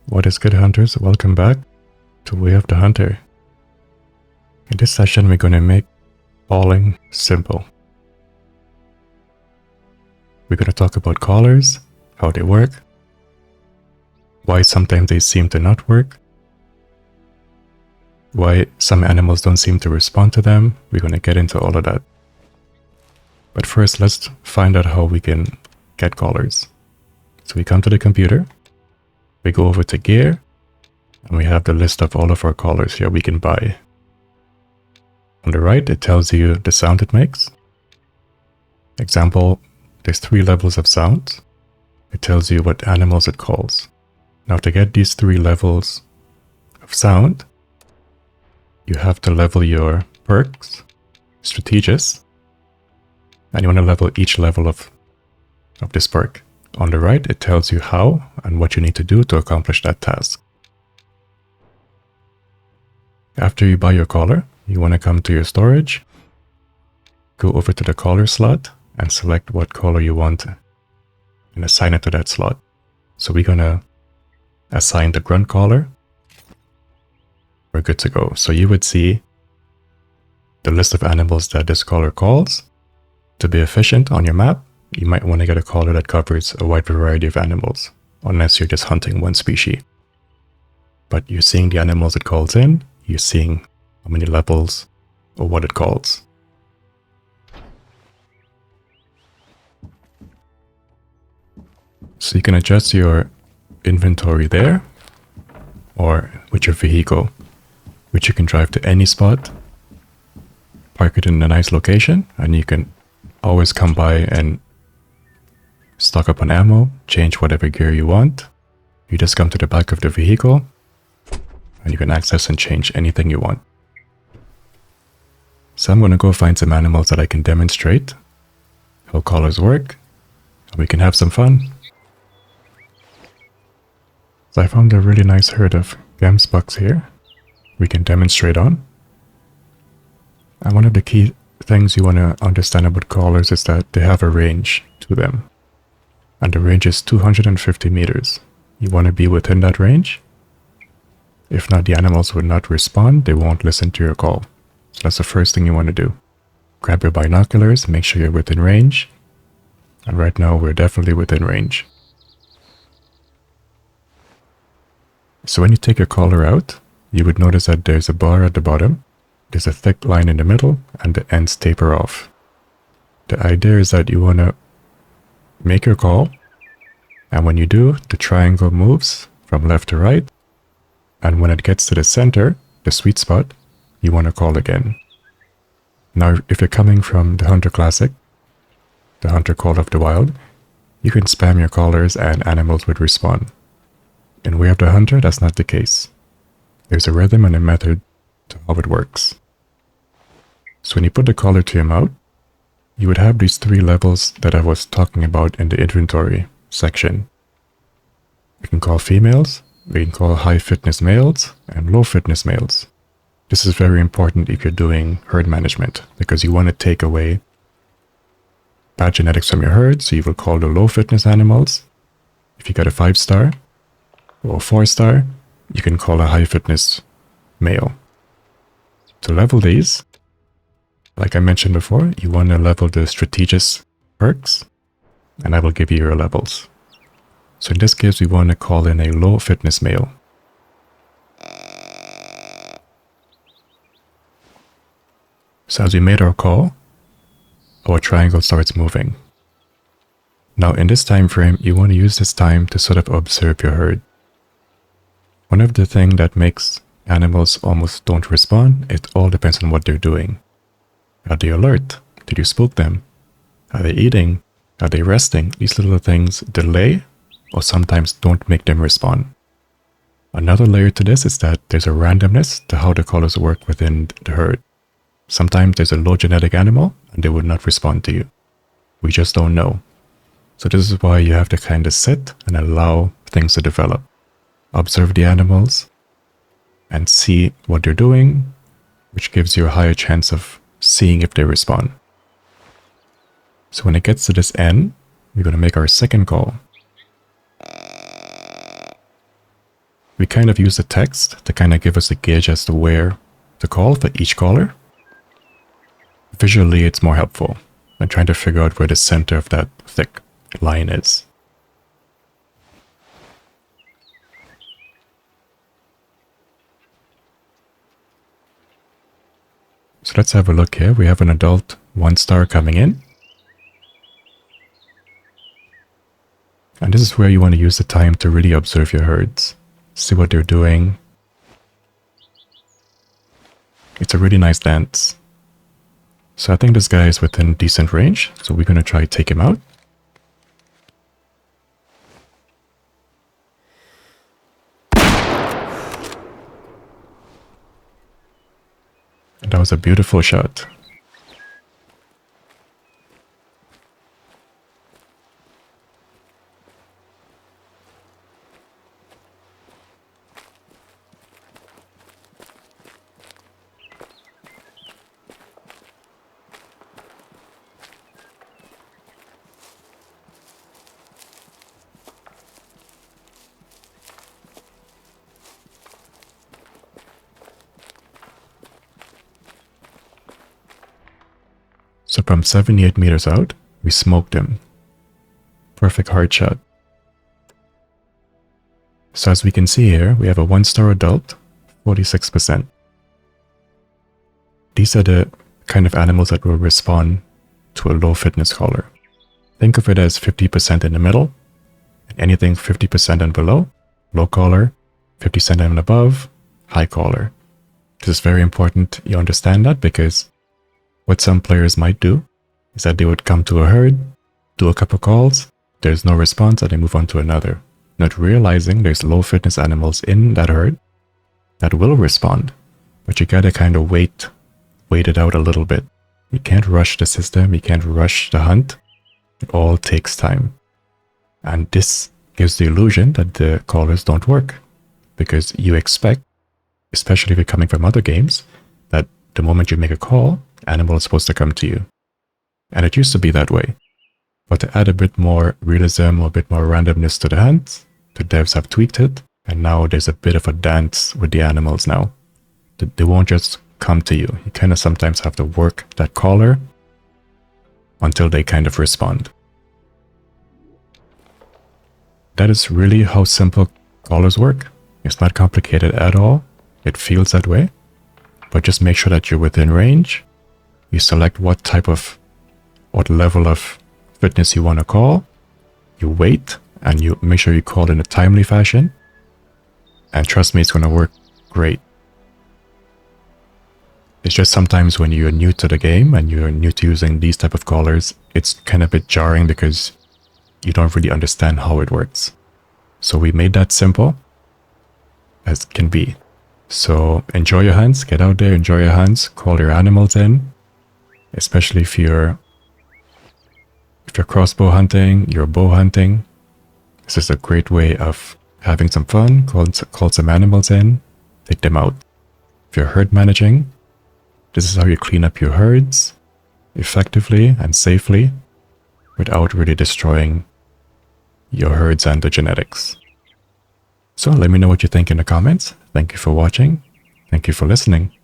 What is good, hunters? Welcome back to Way of the Hunter. In this session, we're going to make calling simple. We're going to talk about callers, how they work, why sometimes they seem to not work, why some animals don't seem to respond to them. We're going to get into all of that. But first, let's find out how we can get callers. So we come to the computer, we go over to gear, and we have the list of all of our callers here we can buy. On the right, it tells you the sound it makes. Example, there's 3 levels of sound. It tells you what animals it calls. Now to get these 3 levels of sound, you have to level your perks, strategists, and you want to level each level of this perk. On the right, it tells you how and what you need to do to accomplish that task. After you buy your caller, you want to come to your storage, go over to the caller slot, and select what caller you want and assign it to that slot. So we're going to assign the grunt caller. We're good to go. So you would see the list of animals that this caller calls. To be efficient on your map, you might want to get a caller that covers a wide variety of animals, unless you're just hunting one species. But you're seeing the animals it calls in, you're seeing how many levels or what it calls. So you can adjust your inventory there, or with your vehicle, which you can drive to any spot, park it in a nice location, and you can always come by and stock up on ammo, change whatever gear you want. You just come to the back of the vehicle, and you can access and change anything you want. So I'm going to go find some animals that I can demonstrate how callers work, and we can have some fun. So I found a really nice herd of gemsbucks here we can demonstrate on. And one of the key things you want to understand about callers is that they have a range to them. And the range is 250 meters. You want to be within that range. If not, the animals will not respond. They won't listen to your call. So that's the first thing you want to do. Grab your binoculars, make sure you're within range. And right now, we're definitely within range. So when you take your caller out, you would notice that there's a bar at the bottom. There's a thick line in the middle, and the ends taper off. The idea is that you want to make your call, and when you do, the triangle moves from left to right, and when it gets to the center, the sweet spot, you want to call again. Now, if you're coming from the Hunter Classic, the Hunter Call of the Wild, you can spam your callers and animals would respond. In Way of the Hunter, that's not the case. There's a rhythm and a method to how it works. So when you put the caller to your mouth, you would have these 3 levels that I was talking about in the inventory section. We can call females, we can call high fitness males, and low fitness males. This is very important if you're doing herd management, because you want to take away bad genetics from your herd, so you will call the low fitness animals. If you got a 5-star or a 4-star, you can call a high fitness male. To level these, like I mentioned before, you want to level the strategist perks, and I will give you your levels. So in this case, we want to call in a low fitness male. So as we made our call, our triangle starts moving. Now in this time frame, you want to use this time to sort of observe your herd. One of the things that makes animals almost don't respond, it all depends on what they're doing. Are they alert? Did you spook them? Are they eating? Are they resting? These little things delay or sometimes don't make them respond. Another layer to this is that there's a randomness to how the callers work within the herd. Sometimes there's a low genetic animal and they would not respond to you. We just don't know. So this is why you have to kind of sit and allow things to develop. Observe the animals and see what they're doing, which gives you a higher chance of seeing if they respond. So when it gets to this end, we're going to make our second call. we kind of use the text to kind of give us a gauge as to where to call for each caller. Visually, it's more helpful than trying to figure out where the center of that thick line is. So let's have a look here. We have an adult 1-star coming in. And this is where you want to use the time to really observe your herds. See what they're doing. It's a really nice dance. So I think this guy is within decent range, so we're going to try to take him out. And that was a beautiful shot. So from 78 meters out, we smoked him. Perfect hard shot. So as we can see here, we have a 1-star adult, 46%. These are the kind of animals that will respond to a low fitness caller. Think of it as 50% in the middle, and anything 50% and below, low caller, 50% and above, high caller. This is very important you understand that, because what some players might do is that they would come to a herd, do a couple calls, there's no response, and they move on to another, not realizing there's low fitness animals in that herd that will respond, but you gotta kind of wait it out a little bit. You can't rush the system, you can't rush the hunt. It all takes time. And this gives the illusion that the callers don't work, because you expect, especially if you're coming from other games, that the moment you make a call, animal is supposed to come to you. And it used to be that way. But to add a bit more realism or a bit more randomness to the hunt, the devs have tweaked it, and now there's a bit of a dance with the animals now. They won't just come to you. You kind of sometimes have to work that caller until they kind of respond. That is really how simple callers work. It's not complicated at all. It feels that way. But just make sure that you're within range. You select what level of fitness you want to call. You wait, and you make sure you call in a timely fashion. And trust me, it's going to work great. It's just sometimes when you're new to the game and you're new to using these type of callers, it's kind of a bit jarring because you don't really understand how it works. So we made that simple as can be. So enjoy your hunts, get out there, enjoy your hunts, call your animals in, especially if you're crossbow hunting, you're bow hunting. This is a great way of having some fun, call some animals in, take them out. If you're herd managing, this is how you clean up your herds effectively and safely without really destroying your herds and the genetics. So let me know what you think in the comments. Thank you for watching. Thank you for listening.